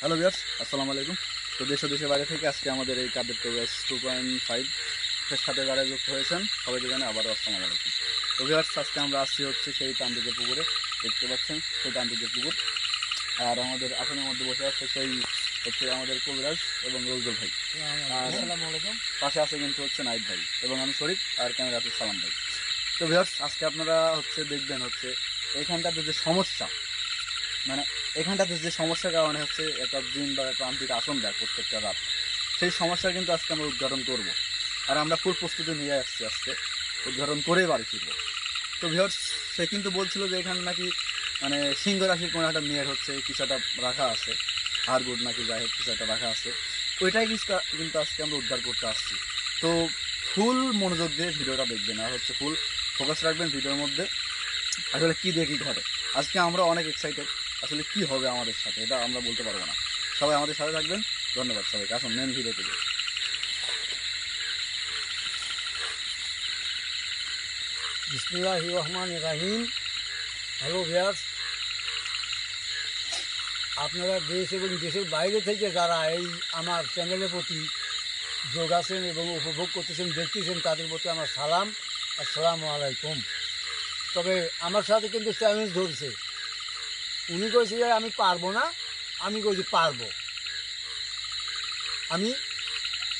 Hello viewers, আসসালামু আলাইকুম। তো দেশ ও দেশের বাইরে থেকে আজকে আমাদের এই কাদের প্রোগ্রেস 2.5 এর সাথে যারা যুক্ত হয়েছেন সবাইকে জানাই আবারও আসসালামু আলাইকুম। তো ভিউয়ার্স, আজকে আমরা আসছি হচ্ছে সেই তান্ত্রিকের পুকুরে, দেখতে পাচ্ছেন সেই তান্ত্রিকের পুকুর। আর আমাদের আসনের মধ্যে বসে আছে সেই হচ্ছে আমাদের কবিরাজ এবং রোজদুল ভাই। আর আসসালামু আলাইকুম। পাশে আছে কিন্তু হচ্ছে নাইট ভাই এবং আমি শরীফ আর ক্যামেরাতে সালাম ভাই। তো ভিউয়ার্স, আজকে আপনারা হচ্ছে দেখবেন হচ্ছে এইখানটাতে যে সমস্যা, মানে এখানটাতে যে সমস্যার কারণে হচ্ছে একটা জিন বা তান্ত্রিক আসন দেয় প্রত্যেকটা রাত, সেই সমস্যা কিন্তু আজকে আমরা উদ্ঘাটন করব। আর আমরা ফুল প্রস্তুতি নিয়ে আসছি, আজকে উদ্ঘাটন করেই বাড়ি ফিরবো। তো ভিউয়ার্স, সে কিন্তু বলছিল যে এখানে নাকি মানে সিংহ রাশির কোনো একটা মেয়ের হচ্ছে কিছু একটা রাখা আছে, হাড়গুড নাকি যাই হোক কিছু একটা রাখা আছে, ওইটাই কিন্তু আজকে আমরা উদ্ধার করতে আসছি। তো ফুল মনোযোগ দিয়ে ভিডিওটা দেখবেন আর হচ্ছে ফুল ফোকাস রাখবেন ভিডিওর মধ্যে, আসলে কী দিয়ে কী ঘটে। আজকে আমরা অনেক এক্সাইটেড, আসলে কি হবে আমাদের সাথে এটা আমরা বলতে পারবো না। সবাই আমাদের সাথে থাকবেন, ধন্যবাদ সবাইকে। আসুন মেন ভিডিওতে যাই। বিসমিল্লাহির রহমানির রহিম। হ্যালো ভিউয়ার্স, আপনারা দেশ এবং দেশের বাইরে থেকে যারা এই আমার চ্যানেলের প্রতি যোগ আছেন এবং উপভোগ করতেছেন, দেখতেছেন, তাদের প্রতি আমার সালাম, আসসালামু আলাইকুম। তবে আমার সাথে কিন্তু চ্যালেঞ্জ ধরছে। উনি কইছে যে আমি পারবো না, আমি কইছি পারবো। আমি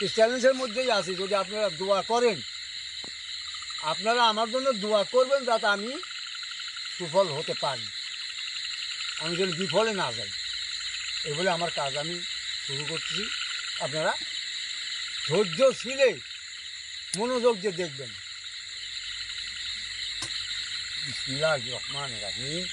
এই চ্যালেঞ্জের মধ্যেই আছি। যদি আপনারা দোয়া করেন, আপনারা আমার জন্য দোয়া করবেন যাতে আমি সুফল হতে পারি, আমি যেন বিফলে না যাই। এই বলে আমার কাজ আমি শুরু করতেছি। আপনারা ধৈর্যশীলে মনোযোগ দিয়ে দেখবেন। বিসমিল্লাহির রহমানির রহিম।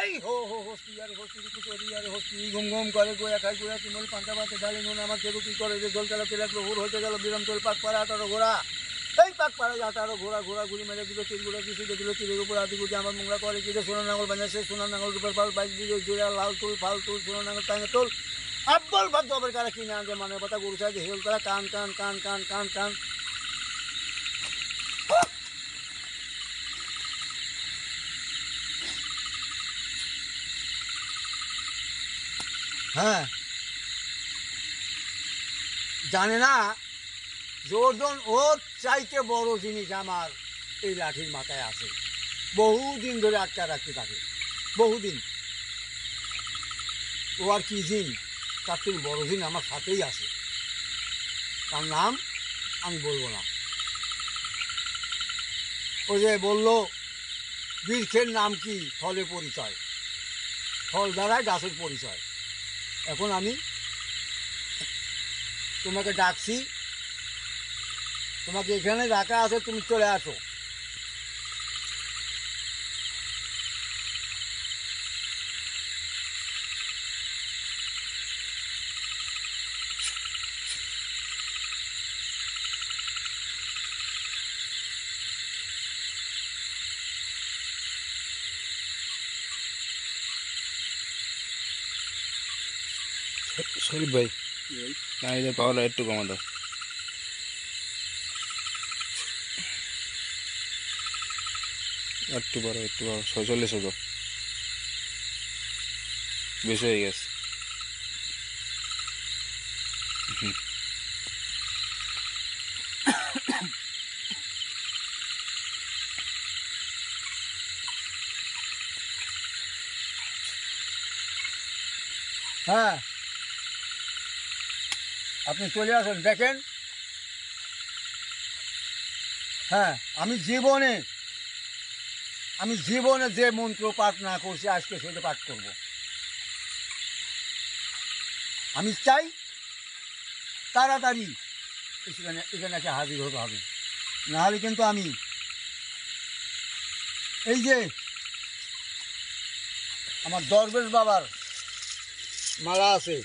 এই হো হো হস্তি আরে হস্তি কুচুরি আরে হস্তি ঘুম ঘুম করে গোয়া খাই গোয়া তুমল পান্তা পাতে ডালে নুন আমার চেরু কি করে যে জল চালাতে লাগলো, হুর হতে গেল বিরাম তোল পাক পাড়া 18 ঘোড়া। এই পাক পাড়া 18 ঘোড়া, ঘোড়া ঘুরি মেরে দিল তীর ঘোড়া কিছু দিল তীরের উপর আদি গুজি আমার মোংলা করে কি সোনা নাঙ্গল বানিয়েছে, সোনা নাঙ্গল উপর পাল বাইক দিয়ে জোড়া লাল তুল ফাল তুল সোনা নাঙ্গল টাঙে তোল আব্বল ভাদ্য আবার কারা কিনে আনছে মানে পাতা গরু চাইছে হেল তারা কান কান কান কান কান কান। হ্যাঁ, জানে না যে ওর চাইতে বড় জিনিস আমার এই লাঠির মাথায় আছে। বহুদিন ধরে আটকা রাখতে থাকে, বহুদিন। ও আর কি জিন, তার থেকে বড় জিন আমার সাথেই আছে। তার নাম আমি বলবো না। ও যে বললো বৃক্ষের নাম কি, ফলের পরিচয়, ফল দ্বারাই গাছের পরিচয়। এখন আমি তোমাকে ডাকছি, তোমাকে এখানে রাখা আছে, তুমি চলে আসো। শরীফ ভাই, না এদের পাওয়াটা একটু কমা দাও। একটু বাড়ো, একটু বাড়ো, 46 হতো, বেশি হয়ে গেছে। হ্যাঁ, আপনি চলে আসুন, দেখেন। হ্যাঁ, আমি জীবনে যে মন্ত্র পাঠ না করছি আজকে সেটা পাঠ করব। আমি চাই তাড়াতাড়ি এখানে এসে হাজির হতে হবে। না হলে কিন্তু আমি এই যে আমার দরবেশ বাবার মালা আছে,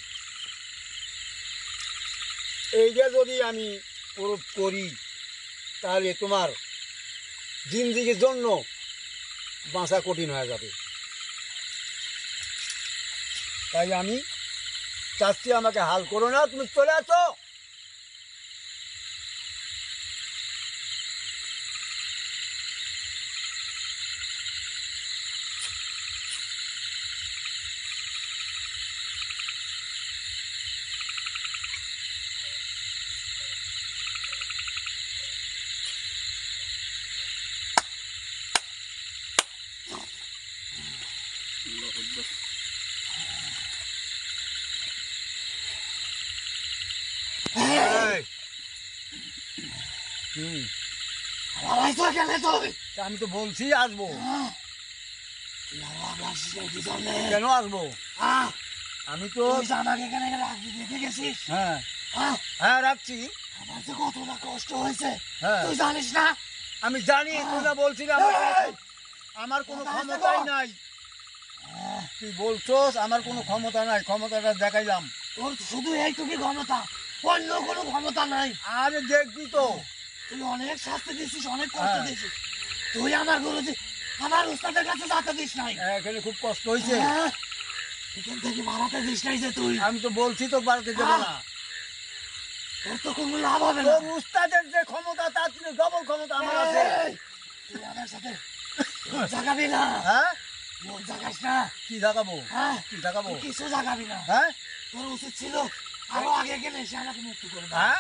এইটা যদি আমি প্রয়োগ করি তাহলে তোমার জিন্দিগির জন্য বাঁচা কঠিন হয়ে যাবে। তাই আমি চাচ্ছি আমাকে হাল করো না, তুমি চলে আসো। আমি তো বলছি আসবো, কেন আসবো? আমি তো আমাকে এখানে রাখবি দেখে গেছিস? হ্যাঁ হ্যাঁ, হ্যাঁ রাখছি। আমার যে কতটা কষ্ট হয়েছে হ্যাঁ তুই জানিস না? আমি জানি, তুই না বলছিস আমার কোনো ক্ষমতাই নাই। তুই বলছোস আমার কোনো ক্ষমতা নাই, ক্ষমতাটা দেখাইলাম। তোর শুধু এইটুকু ক্ষমতা, অন্য কোনো ক্ষমতা নাই। আরে দেখবি তো, তুই অনেক শাস্তি দিছিস, অনেক কষ্ট দিছিস। তুই আমার গুরুজি, আমার উস্তাদের কাছে যেতে দিস নাই। এখানে খুব কষ্ট হয়েছে। হ্যাঁ, এখান থেকে বাড়াতে দিস নাই যে তুই। আমি তো বলছি তো বাড়িতে যাবো না। তোর তো কোনো লাভ হবে না। তোর উস্তাদের যে ক্ষমতা তার থেকে ডবল ক্ষমতা আমার আছে। এই, তুই আমার সাথে লোক জাগাবি না। হ্যাঁ লোক জাগাস না। কি দেখাবো? হ্যাঁ, কি দেখাবো? তুই কিছু জাগাবি না। হ্যাঁ তোর উচিত ছিল আরো আগে গেলে সে আমাকে মুক্ত করে দেয়। হ্যাঁ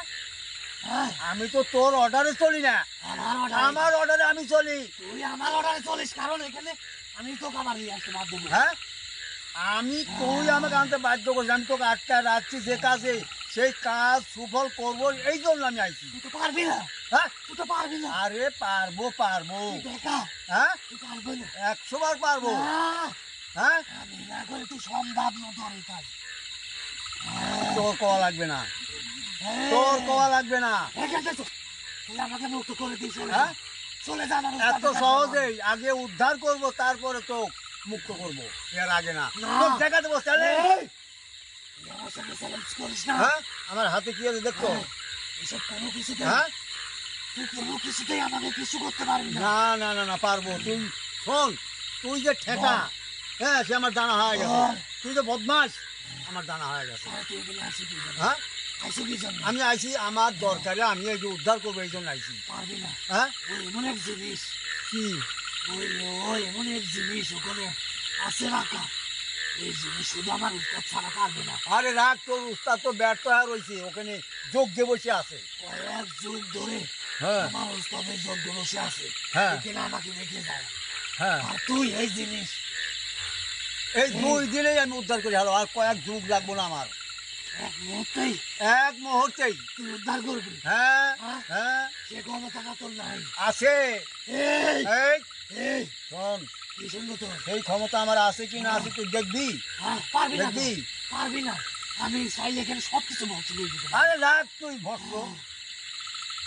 হ্যাঁ, আমি তো তোর অর্ডারে চলি না, আমার order এ- আমার অর্ডারে আমি চলি। তুই আমার অর্ডারে চলিস, কারণ এখানে আমি তোকে আবার নিয়ে আসতে বাধ্য করি। হ্যাঁ তুই আমাকে আনতে বাধ্য করছিস, আমি তোকে আটকায় রাখছি যে কাজে, সেই কাজ সুফল করবো, এই জন্য আমি আইছি। তুই তো পারবি না। হ্যাঁ তুই তো পারবি না। আরে পারবো পারবো। তুই বেকার। হ্যাঁ তুই পারবি না। 100 বার পারবো। না, হ্যাঁ আমি না করে তুই সম্ভব না তোর এই কাজ। তোর কোয়া লাগবে না, হ্যাঁ, তোর কোয়া লাগবে না। এখান থেকে চল। তুই আমাকে মুক্ত করে দিস। হ্যাঁ চলে যা আমার এত উস্তাদের কাছে। সহজেই আগে উদ্ধার করব, তারপরে তো মুক্ত করব, এর আগে না। না। তোর দেখা দেবো তাহলে। এই, তুই আমার সাথে চ্যালেঞ্জ করিস না। হ্যাঁ আমার হাতে কি আছে দেখতো? এসব কোনো কিছুতে হ্যাঁ তুই কোনো কিছুতেই আমাকে কিছু করতে পারবি না। না না না না পারবো। তুই শোন, তুই যে ঠেকা, হ্যাঁ সে আমার জানা হয়ে গেছে। তুই যে বদমাস, আমার জানা হয়ে গেছে। আর তুই এখানে আসি কি জন্য? হ্যাঁ আসি কি জন্য? আমি আইছি আমার দরকারে, আমি এই যে উদ্ধার করবো এই জন্য আইছি। পারবি না। হ্যাঁ ওই এমন এক জিনিস, কি? ওই এমন এক জিনিস ওখানে আছে রাখা। এই জিনিস শুধু আমার উস্তাদ ছাড়া পারবে না। আরে রাখ, তোর উস্তাদ তো ব্যর্থ হয়ে রয়েছে, ওখানে যজ্ঞে বসে আছে। কয়েক যুগ ধরে হ্যাঁ আমার উস্তাদের যজ্ঞ বসে আছে। হ্যাঁ এখানে আমাকে রেখে যায়। হ্যাঁ আর তুই এই জিনিস এই 2 দিনেই আমি উদ্ধার করি। হলো আর কয়েক যুগ লাগবো না আমার, এক মুহূর্তেই এক মুহূর্তেই। তুই উদ্ধার করবি। হ্যাঁ হ্যাঁ? হ্যাঁ সে ক্ষমতাটা তোর নাই। আছে। এই এই এই শোন, কি শুনবো তোর? সেই ক্ষমতা আমার আছে কি না আছে তুই দেখবি। হ্যাঁ, পারবি না তো। দেখবি। পারবি না। আমি চাইলে এখানে সবকিছু ভর্তি করে দিতে পারি। আরে রাখ তুই ভস্ম।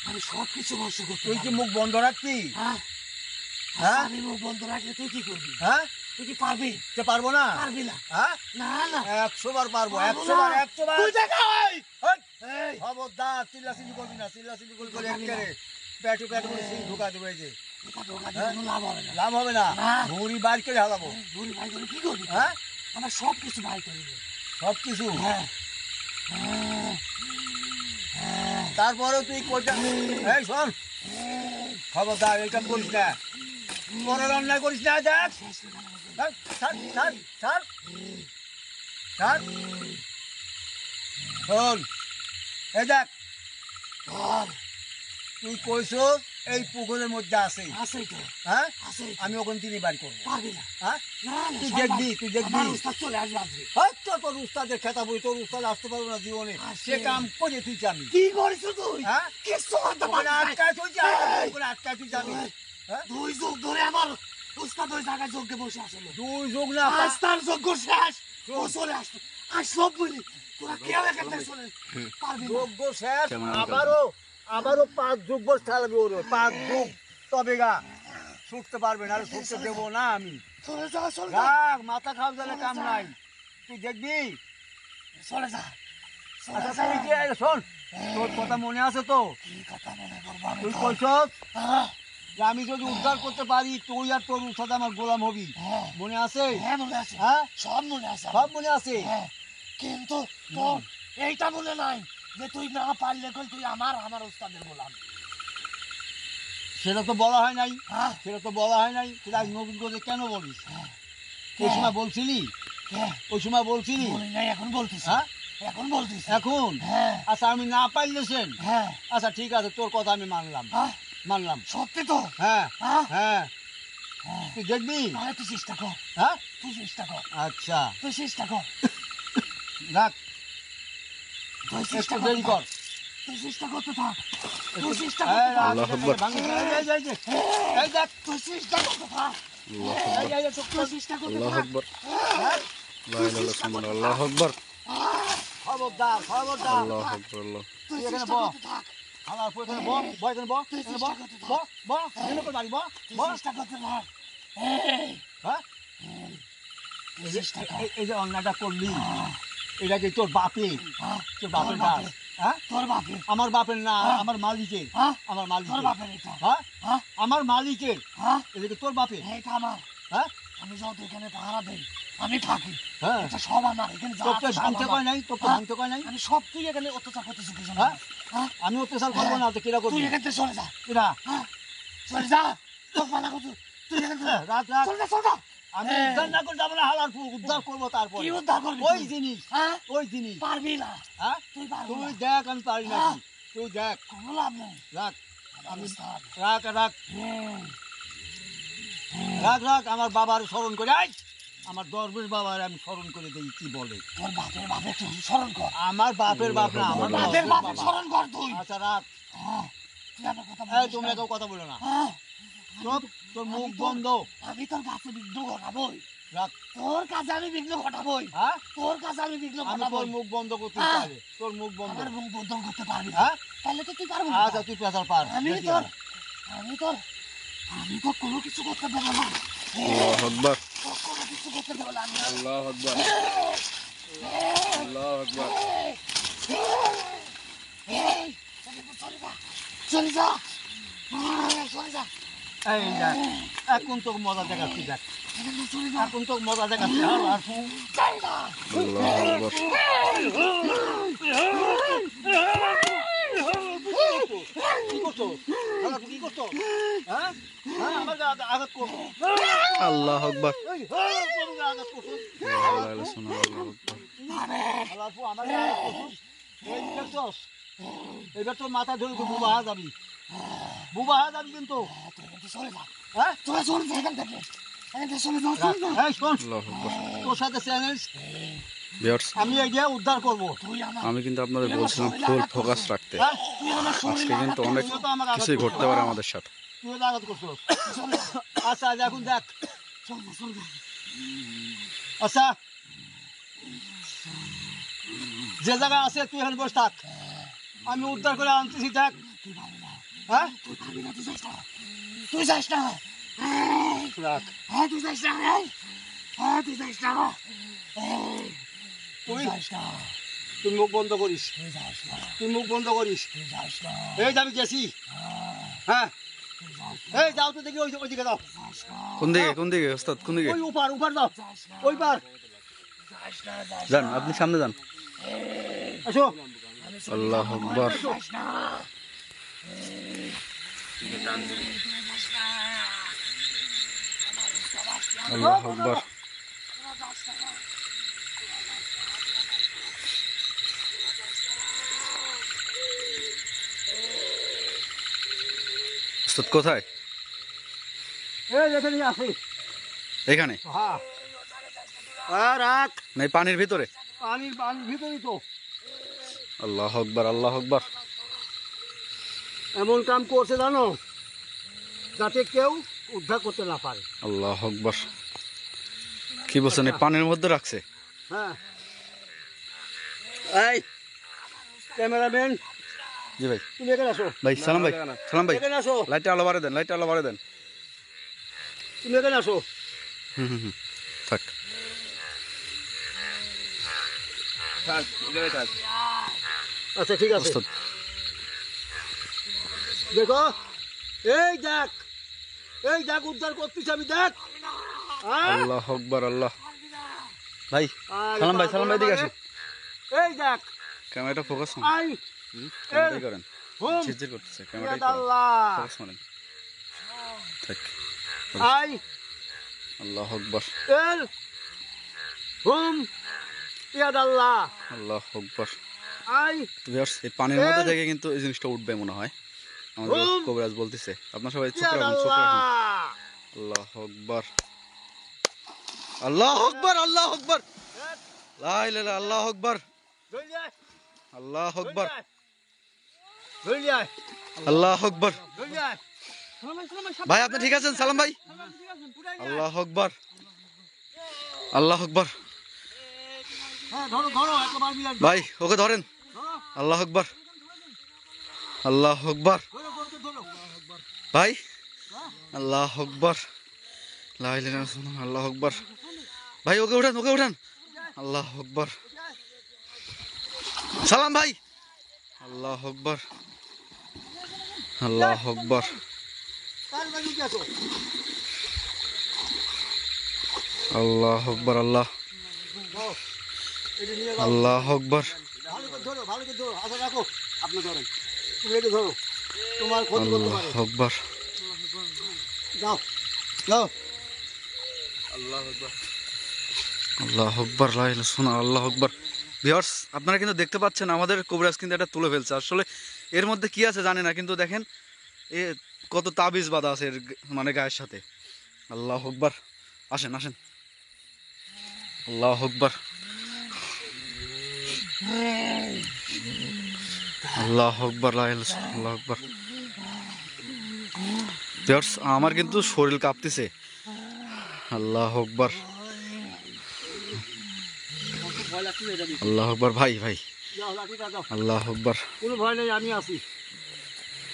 আমি সবকিছু ভর্তি করতে তুই কি পারি। মুখ বন্ধ রাখবি? হ্যাঁ, হ্যাঁ? আমি মুখ বন্ধ রাখলে তুই কি করবি? হ্যাঁ তুই কি পারবি? তে পারবো না। পারবি না। হ্যাঁ না না 100 বার পারবো, পারবো 100 বার, না। 100 বার। তুই দেখা ওই। ওই, এই, খবরদার চিল্লাচিল্লি করবি না, চিল্লাচিল্লি করবি করে পারবি না। একেবারে পেটে পেটে করে সিল ঢুকা দেবে। এই যে এটা ঢোকা দিয়ে কোনো লাভ হবে না। লাভ হবে না, না। ভুঁড়ি বার করে হালাবো। ঘুরি ভাই করে কি করবি? হ্যাঁ আমার সবকিছু ভাই করে দিবে। সব কিছু। হ্যাঁ হ্যাঁ, তারপরে তুই কোটা, এই শোন, খবরদার এই কাম করিস না, মনের অন্যায় করিস না। দেখ শেষ করে আমাকে। ছাড়, ছাড়, ছাড়, ছাড়, ছাড়। শোন, এই দেখ, ধর, তুই কইছো এই পুকুরের মধ্যে আছে। আছেই তো, হ্যাঁ আছেই তো। আমি ওখান থেকে বাড়ি করবো। পারবি না। হ্যাঁ না না, তুই সম্ভব। দেখবি, তুই দেখবি। আমার উস্তাদ চলে আসবে আজকে। হয়তো তোর উস্তাদের খেতা বই, তোর উস্তাদ আসতে পারবো না জীবনে, আসে। সে কাম করে তুই জানি। কি করিস তুই? হ্যাঁ কিচ্ছু করতে ওখানে পারবি না। আটকায় তুই এই! যাবি, ওখানে আটকায় তুই যাবি। হ্যাঁ 2 যুগ ধরে আমার উস্তাদ ওই জায়গায় যজ্ঞে বসে আসলো। 2 যুগ না, আজ তার যজ্ঞ শেষ। ও চলে আসলো। আর সব বলি তোরা কেউ এখান থেকে চলে পারবি না। যোগ্য শেষ, কেমন আনন্দ? আবারও আবারও 5 যুগ বসতে লাগবে ওর 5 যুগ তবে গা ছুটতে পারবে না, আর ছুটতে দেবো না আমি। চলে যা চলে যা রাখ, মাথা খাও দিলে কাম নাই, তুই দেখবি। চলে যা চলে আচ্ছা যা তুই কি শোন, তোর কথা মনে আছে তো? কি কথা মনে করবো আমি তুই তো? কইছস হ্যাঁ, যে আমি যদি উদ্ধার করতে পারি তুই আর তোর সাথে আমার গোলাম হবি, হ্যাঁ, মনে আছে? হ্যাঁ মনে আছে, হ্যাঁ, সব মনে আছে সব মনে আছে। হ্যাঁ, কিন্তু তোর এইটা মনে নাই যে তুই না পারলে কই তুই আমার উস্তাদের গোলাম। সেটা তো বলা হয় নাই, হ্যাঁ, সেটা তো বলা হয় নাই। সেটা আজ নবীন করে কেন বলিস? ওই সময় বলছিলি, হ্যাঁ, ওই সময় বলছিলি। বলি নাই, এখন বলতেছি, হ্যাঁ, এখন বলতেছি। এখন হ্যাঁ, আচ্ছা আমি না পাইলেছেন, হ্যাঁ, আচ্ছা ঠিক আছে, তোর কথা আমি মানলাম, হ্যাঁ, মানলাম। সত্যি তো? হ্যাঁ হ্যাঁ, হ্যাঁ, হ্যাঁ, তুই দেখবি। তাহলে তুই চেষ্টা কর, হ্যাঁ, তুই চেষ্টা কর, আচ্ছা তুই চেষ্টা কর, রাখ, তুই একটু চেষ্টা দেরি কর। তুই চেষ্টা করতে থাক, তুই চেষ্টা এই করতে থাক, আল্লাহু আকবার। এই দেখ, তুই চেষ্টা করতে থাক, এই তুই চেষ্টা করতে আল্লাহু থাক। আকবার লা ইলাহা ইল্লাল্লাহ আল্লাহু আকবার খবরদার খবরদার, আল্লাহু আকবার আল্লাহ তুই এখানে চেষ্টা বল। করতে থাক, আমার পুরো এখানে বল, বল এখানে বল, তুই এখানে চেষ্টা বল, করতে থাক। বল, বল, এখানে করে বাড়ি বল, তুই বল। চেষ্টা করতে থাক। এই, হ্যাঁ, তুই চেষ্টা কর। এই যে অন্যায়টা করলি, এটা কি তোর বাপে, হ্যাঁ, তোর বাপের তোর কাজ? বাপের, হ্যাঁ, তোর বাপের, আমার বাপের না, হ্যাঁ। আমার মালিকের, হ্যাঁ, আমার তোর মালিকের। বাপের এটা, হ্যাঁ, হ্যাঁ, আমার মালিকের, হ্যাঁ, এদিকে তোর বাপের। এটা আমার, হ্যাঁ, আমি যত এখানে পাহারা দেই, আমি থাকি, হ্যাঁ, এটা সব আমার, এখানে যা তোকে আছে সব ভাঙতে আমার। কয় নাই, তোকে হ্যাঁ। ভাঙতে কয় নাই। আমি সব তুই এখানে অত্যাচার করতেছি কি জন্য? হ্যাঁ? হ্যাঁ, আমি অত্যাচার করবো না, তো কিরা তুই করবি? এখান থেকে চলে যা, কিরা? হ্যাঁ, চলে যা, তোর মানা করতে, তুই এখান থেকে রাত রাত, চলে যা, চলে যা। আমি এই। উদ্ধার না করে যাবো না, হালার উদ্ধার করবো তারপরে। কি উদ্ধার করবি ওই তুই? জিনিস, হ্যাঁ, ওই জিনিস। পারবি না, হ্যাঁ, তুই পারবি তুই না, দেখ আমি পারি নাকি, হ্যাঁ। তুই দেখ। কোনো লাভ নেই। রাখ, আমি উস্তাদ। রাখ রাখ, হ্যাঁ, রাখ রাখ, আমার বাবার স্মরণ করে আয়, আমার দরবেশ বাবার আমি স্মরণ করে দিই কি বলে। তোর বাপের বাপের তুই স্মরণ কর, আমার বাপের বাপ না, আমার বাপের দরবেশ বাপের বাবা। স্মরণ কর তুই। আচ্ছা রাখ, হ্যাঁ, তুই আমার কথা এই বলিস তোমরা না। কেউ কথা বলো না, হ্যাঁ, চুপ, তোর মুখ বন্ধ। আমি তোর কাছে বিঘ্ন ঘটাবই, রাখ, তোর কাছে আমি বিঘ্ন ঘটাবই, হ্যাঁ, তোর কাছে আমি বিঘ্ন আমি ঘটাবই। তোর মুখ বন্ধ করতে হ্যাঁ। পারি, তোর মুখ বন্ধ। আমার মুখ বন্ধ করতে পারবি না, হ্যাঁ, তাহলে তো তুই পারবি না। আচ্ছা তুই পেশার পার। আমি দেখি তোর আমি। আমি তোর আমি তো কোনো কিছু করতে দেবো না, আল্লাহু আকবার তোর কোনো কিছু করতে দেবো না আমি। আল্লাহু আকবার আল্লাহু আকবার এই, চলে যা, চলে যা, চলে যা, এই দেখ, এখন তোকে মজা দেখাচ্ছি, দেখ চলে যা, এখন তোকে মজা দেখাচ্ছি। হালার চলে যা। আল্লাহু আকবার কি করছো? হালার কি করছো? হ্যাঁ, হ্যাঁ, আমার গায়ে আঘাত করছো। আল্লাহু আকবার এই, হ্যাঁ, আমার গায়ে আঘাত করছো। লা ইলাহা ইল্লাল্লাহ আল্লাহু আকবার হালার পু, আমার গায়ে আঘাত করছো। এই দেখছস? এবার তোর মাথা ধরে তুই বুবা হয়ে যাবি, বুবা হয়ে যাবি কিন্তু। তুই এখান থেকে চলে যা, হ্যাঁ, তোরা চলে যা এখান থেকে, এখান থেকে চলে যা, চলে যা। এই শোন, আল্লাহু আকবার তোর সাথে চ্যালেঞ্জ, ভিউয়ার্স আমি এগিয়ে উদ্ধার করবো। তুই আমার আমি কিন্তু আপনাদের বলছিলাম ফুল ফোকাস রাখতে হ্যাঁ, তুই আমার আজকে কিন্তু অনেক তুইও তো আমার আঘাত কিছুই করছো। ঘটতে পারে আমাদের সাথে তুইও তো আঘাত করছো। চলে যা, আচ্ছা আজ এখন দেখ, চলে যা, চলে যা। আচ্ছা যে জায়গায় আছে তুই এখন বসে থাক, আমি উদ্ধার করে আনতেছি, দেখ। তুই পারবি না, হ্যাঁ, তুই পারবি না, তুই যাস না, তুই যাস না, রাখ, হ্যাঁ তুই যাস না, হ্যাঁ তুই যাস না, তুই তুই যাস না, তুই মুখ বন্ধ করিস, তুই যাস না, তুই মুখ বন্ধ করিস। তুই যাস না, এই যে আমি গেছি, হ্যাঁ, তুই যাস এই যাও তো দেখি, ওইদিকে যাও, কোন দিকে ওস্তাদ কোন দিকে ওই উপার উপার যাও, ওই পার যাস না, যাস যান আপনি সামনে যান আসো। আল্লাহু আকবার যাস না, আল্লাহু আকবার ওস্তাদ কোথায় এই এখানে আছে, এখানে হ্যাঁ, আর রাখ, নাই পানির ভিতরে পানির পানির ভিতরেই তো। আল্লাহু আকবার আল্লাহু আকবার এমন কাম করছে জানো, যাতে কেউ উদ্ধার করতে না পারে। আল্লাহু আকবার কি বলছেন এই পানির মধ্যে রাখছে হ্যাঁ, এই ক্যামেরাম্যান জি ভাই। তুমি এখানে আসো, ভাই সালাম ভাই, সালাম ভাই, এখানে আসো, লাইটটা আলো বাড়ে দেন, লাইটটা আলো বাড়ে দেন। তুমি এখানে আসো। হুম, থাক। আচ্ছা ঠিক আছে, ওস্তাদ দেখো এই দেখ, এই দেখ উদ্ধার করতেছি আমি, দেখ। আল্লাহ আকবার, আল্লাহ। ভাই আরে সালাম ভাই, সালাম ভাই, দিকে বাবা আসেন। রে, এই দেখ, ক্যামেরাটা ফোকাস আই ক্যামেরাটাই করেন, হুম ঝিরঝির করতেছে, ক্যামেরাটাই ইয়াদ করেন, আল্লাহ, ফোকাস মারেন। থাক। আই আল্লাহ আকবার, এল হুম ইয়াদ আল্লাহ, আল্লাহ আকবার। আই তো ভিউয়ার্স, এই পানির মধ্যে থেকে কিন্তু এই জিনিসটা উঠবে মনে হয়, আমাদের হুম কবিরাজ বলতেছে। আপনার সবাই চুপ ইয়াদ রাখুন, চুপ আল্লাহ। রাখুন। আল্লাহ আকবার, আল্লাহ আকবার, আল্লাহ আকবার, লা ইলাহা ইল্লাল্লাহ, আল্লাহ আকবার, ধরে আয়, আল্লাহ আকবার, ধরে আয়, আল্লাহ আকবার। ধরে আয়। ভাই আপনি ঠিক আছেন? সালাম ভাই। আল্লাহ আকবার, আল্লাহ আকবার। হ্যাঁ ধরো ধরো, একবার মিলান, ভাই ওকে ধরেন। আল্লাহ আকবার, আল্লাহ আকবার। ধরো ধরো ধরো। ভাই আল্লাহ আকবার, লা ইলাহা ইল্লাল্লাহ, আল্লাহ আকবার। ভাই ওকে উঠান, ওকে উঠান। আল্লাহ আকবার, সালাম ভাই। আল্লাহ আকবার, আল্লাহ আকবার, কার বাড়ি গেছো? আল্লাহ আকবার, আল্লাহ, এটা নিয়ে যাও, আল্লাহ আকবার, ভালো করে ধরো, ভালো করে ধরো, আচ্ছা রাখো, আপনি ধরেন, তুমি এটা ধরো, তোমার ক্ষতি করতে আল্লাহ পারে, আকবার, যাও যাও। আল্লাহ আকবার, লা ইলাহা ইল্লাল্লাহ, আল্লাহ আকবার। ভিউয়ার্স, আপনারা কিন্তু দেখতে পাচ্ছেন আমাদের কবিরাজ কিন্তু এটা তুলে ফেলছে। আসলে এর মধ্যে কি আছে জানি না, কিন্তু দেখেন এ কত তাবিজ বাঁধা আছে এর মানে গায়ের সাথে। আল্লাহ আকবার, আসেন আসেন। আল্লাহ আকবার, আল্লাহ আকবার, লা ইলাহা ইল্লাল্লাহ, আল্লাহ আকবার। ভিউয়ার্স, আমার কিন্তু শরীর কাঁপতেছে। আল্লাহ আকবার, আল্লাহ আকবার। ভাই ভাই, যাও লাঠিটা দাও, আল্লাহ আকবার, কোনো ভয় নেই, আমি আছি,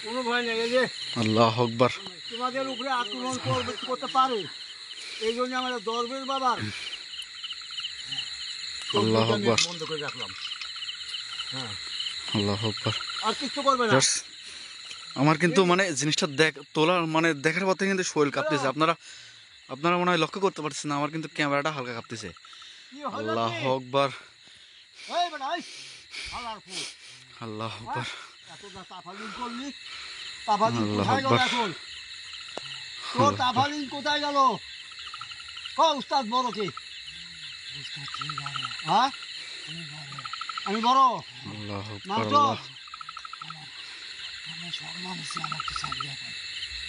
কোনো ভয় নেই। এই যে আল্লাহ আকবার, তোমাদের উপরে আক্রমণ করতে পারে, এই জন্য আমাদের দরবেশ বাবার আল্লাহ চোখটা আকবার, বন্ধ করে রাখলাম। হ্যাঁ, আল্লাহ আকবার। আর কিচ্ছু করবে না। Just আমার কিন্তু মানে জিনিসটা তোলার মানে দেখার পর থেকে কিন্তু শরীর কাঁপতেছে। আপনারা আপনারা মনে হয় লক্ষ্য করতে পারছেন না, আমার কিন্তু ক্যামেরাটা হালকা কাঁপতেছে। কি হলো আল্লাহ কি? আকবার, এই বেটা, এই হালার ফুল, আল্লাহ আকবার, এত না তাফালিং করলি, তাফালিং আল্লাহ কোথায় গেল আকবার। এখন? তোর তাফালিং কোথায় গেল? ও উস্তাদ বড় কি? হ্যাঁ, আমি বড় আল্লাহ নাম আকবার, তো আল্লাহ।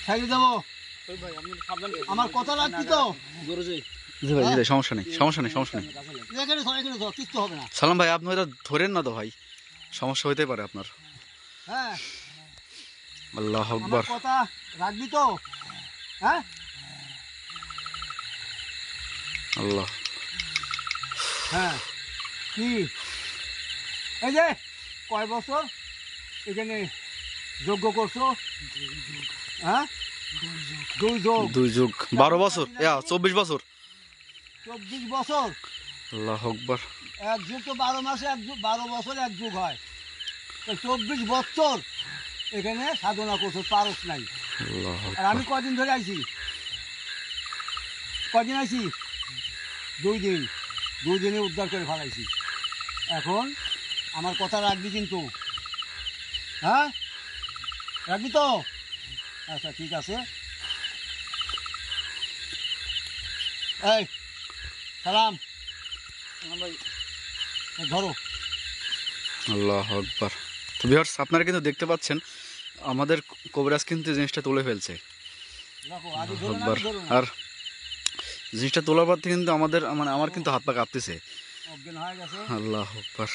ছাড়িয়ে দেবো, আমার কথা রাখছি তো। জি ভাই, জি ভাই, সমস্যা নেই, সমস্যা নেই, সমস্যা নেই। এখানে ধর, এখানে ধর, কিচ্ছু হবে না। সালাম ভাই, আপনি এটা ধরেন না তো ভাই, সমস্যা হইতে পারে আপনার। হ্যাঁ, আল্লাহ আমার আকবার, কথা রাখবি তো? হ্যাঁ, আল্লাহ, হ্যাঁ, কি এই যে কয় বছর এখানে যজ্ঞ করছো? হ্যাঁ, 2 যোগ 2 যুগ 12 বছর, 24 বছর। 24 বছর। আল্লাহ আকবার, 1 যুগ তো 12 মাসে, 1 যুগ 12 বছর 1 যুগ হয়, তো 24 বছর এখানে সাধনা করছো, পারস নাই। আল্লাহ আর আকবার, আমি কদিন ধরে আইছি? কদিন আইছি? 2 দিন। 2 দিনে উদ্ধার করে ফেলাইছি। এখন আমার কথা রাখবি কিন্তু, হ্যাঁ রাখবি তো? আচ্ছা ঠিক আছে। এই সালাম, এই ধরো। আল্লাহ আকবার। তো ভিউয়ার্স, আপনারা কিন্তু দেখতে পাচ্ছেন আমাদের কবিরাজ কিন্তু জিনিসটা তুলে ফেলছে। রাখো, আগে ধরো না, আকবার। আগে ধরো না। আর জিনিসটা তোলার পর থেকে কিন্তু আমাদের মানে আমার কিন্তু হাত পা কাঁপতেছে। অজ্ঞান হয়ে গেছে, আল্লাহ আকবার।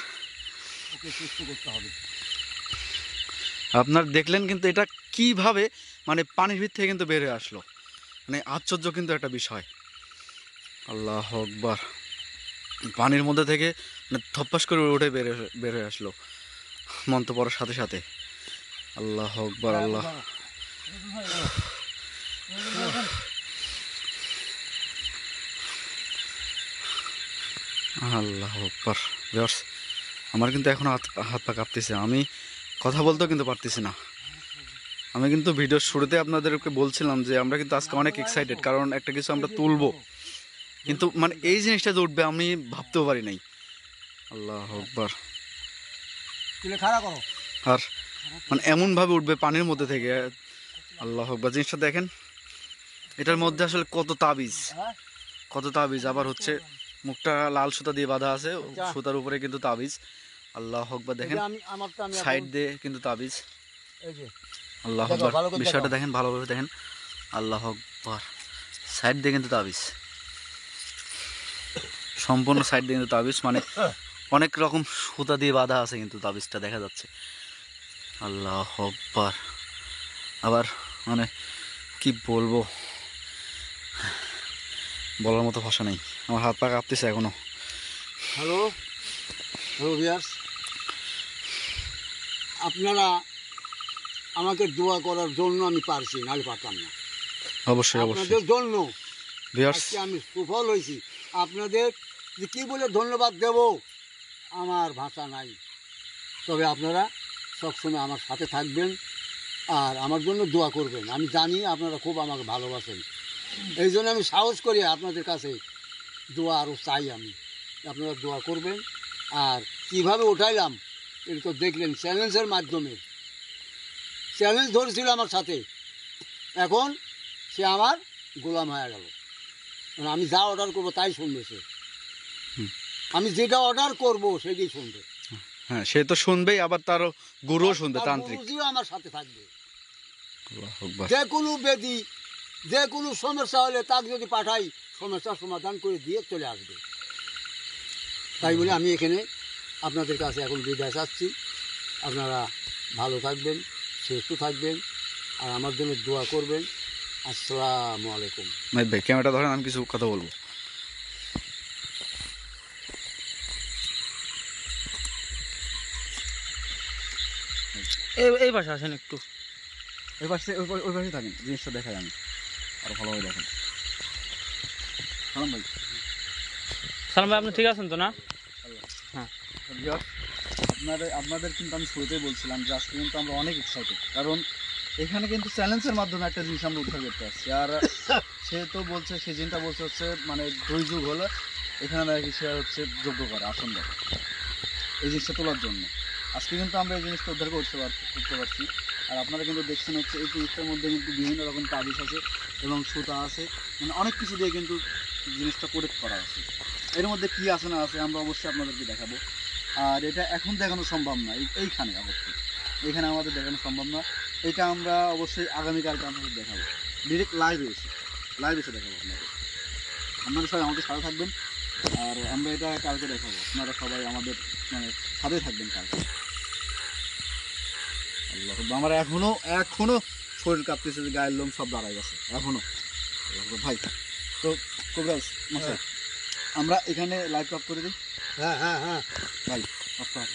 ওকে সুস্থ করতে হবে। আপনার দেখলেন কিন্তু এটা কিভাবে মানে পানির ভিতর থেকে কিন্তু বের হয়ে আসলো, মানে আশ্চর্য কিন্তু একটা বিষয়। আল্লাহ আকবার। পানির মধ্যে থেকে মানে থপ্পাস করে উঠে বের হয়ে আসলো মন্ত্র পড়ার সাথে সাথে। আল্লাহ আকবার, আল্লাহ আল্লাহ আকবার। ভিউয়ার্স, আমার কিন্তু এখন হাত পা কাঁপতেছে, আমি কথা বলতেও কিন্তু পারতেছি না। আমি কিন্তু ভিডিওর শুরুতে আপনাদেরকে বলছিলাম যে আমরা কিন্তু আজকে অনেক এক্সাইটেড, কারণ একটা কিছু আমরা তুলবো, কিন্তু মানে এই জিনিসটা যে উঠবে আমি ভাবতেও পারি নাই। আল্লাহ আকবার। তুলে খাড়া করো। আর মানে এমনভাবে উঠবে পানির মধ্যে থেকে, আল্লাহ আকবার। জিনিসটা দেখেন, এটার মধ্যে আসলে কত তাবিজ, কত তাবিজ। আবার হচ্ছে মুখটা লাল সুতা দিয়ে বাঁধা আছে, সুতার উপরে কিন্তু তাবিজ। আল্লাহ আকবার। দেখেন সাইড দিয়ে কিন্তু তাবিজ। আল্লাহ আকবার। বিষয়টা দেখেন, ভালোভাবে দেখেন। আল্লাহ আকবার। সাইড দিয়ে কিন্তু তাবিজ, সম্পূর্ণ সাইড দিয়ে কিন্তু তাবিজ, মানে অনেক রকম সুতা দিয়ে বাঁধা আছে কিন্তু তাবিজটা দেখা যাচ্ছে। আল্লাহ আকবার। আবার মানে কি বলবো, বলার মতো ভাষা নেই, আমার হাত পা কাঁপতেছে এখনো। হ্যালো হ্যালো ভিউয়ার্স, আপনারা আমাকে দোয়া করার জন্য আমি পারছি, নাহলে পারতাম না। অবশ্যই অবশ্যই আপনাদের জন্য ভিউয়ার্স, আজকে আমি সুফল হয়েছি। আপনাদের যে কী বলে ধন্যবাদ দেব আমার ভাষা নাই। তবে আপনারা সবসময় আমার সাথে থাকবেন আর আমার জন্য দোয়া করবেন। আমি জানি আপনারা খুব আমাকে ভালোবাসেন, এই জন্য আমি সাহস করি আপনাদের কাছে দোয়া আরও চাই আমি, আপনারা দোয়া করবেন। আর কীভাবে উঠাইলাম এটা তো দেখলেন, চ্যালেঞ্জের মাধ্যমে। চ্যালেঞ্জ ধরেছিল আমার সাথে, এখন সে আমার গোলাম হয়ে গেল। মানে আমি যা অর্ডার করবো তাই শুনবে সে, আমি যেটা অর্ডার করব সেটাই শুনবে। হ্যাঁ সে তো শুনবেই, আবার তার গুরুও শুনবে, তান্ত্রিক। গুরুজিও আমার সাথে থাকবে। আল্লাহ আকবার। যে কোনো বেদি, যে কোনো সমস্যা হলে তাকে যদি পাঠাই, সমস্যার সমাধান করে দিয়ে চলে আসবে। তাই বলে আমি এখানে আপনাদের কাছে এখন বিদায় চাচ্ছি। আপনারা ভালো থাকবেন, সুস্থ থাকবেন, আর আমার জন্য দোয়া করবেন। আসসালামু আলাইকুম। নাহিদ ভাই ক্যামেরাটা ধরেন, আমি কিছু কথা বলবো। এই পাশে আসেন একটু। ওই পাশে ওই পাশে থাকেন, জিনিসটা দেখাই আমি আরো ভালোভাবে দেখেন। সালাম ভাই। সালাম ভাই, আপনি ঠিক আছেন তো না? হ্যাঁ আপনাদের কিন্তু আমি শুরুতেই বলছিলাম যে আজকে কিন্তু আমরা অনেক এক্সাইটেড, কারণ এখানে কিন্তু চ্যালেঞ্জের মাধ্যমে একটা জিনিস আমরা উদ্ধার করতে আসছি। আর সে তো বলছে, সে জিনটা বলছে হচ্ছে মানে 2 যুগ হলো এখানে নাকি সে হচ্ছে যোগ্য করে আসন দেয় এই জিনিসটা তোলার জন্য। আজকে কিন্তু আমরা এই জিনিসটা উদ্ধার করতে পারছি। আর আপনারা কিন্তু দেখছেন হচ্ছে এই জিনিসটার মধ্যে কিন্তু বিভিন্ন রকম তাবিজ আছে এবং সুতা আছে, মানে অনেক কিছু দিয়ে কিন্তু জিনিসটা প্রোটেক্ট করা আছে। এর মধ্যে কী আছে না আছে আমরা অবশ্যই আপনাদেরকে দেখাবো। আর এটা এখন দেখানো সম্ভব না, এইখানে অবশ্যই এখানে আমাদের দেখানো সম্ভব না। এটা আমরা অবশ্যই আগামীকালকে আপনাদের দেখাবো, ডিরেক্ট লাইভ এসে দেখাবো আপনাদের। আপনারা সবাই আমাদের সাথে থাকবেন, আর আমরা এটা কালকে দেখাবো। আপনারা সবাই আমাদের মানে সাথে থাকবেন কালকে। আল্লাহ, আমার এখনো শরীর কাঁপতেছে, যে গায়ের লোম সব দাঁড়ায় গেছে এখনো। ভাই তো কবিরাজ মশাই, আমরা এখানে লাইভ আপ করে দিই। হ্যাঁ হ্যাঁ হ্যাঁ ভাই, আপনার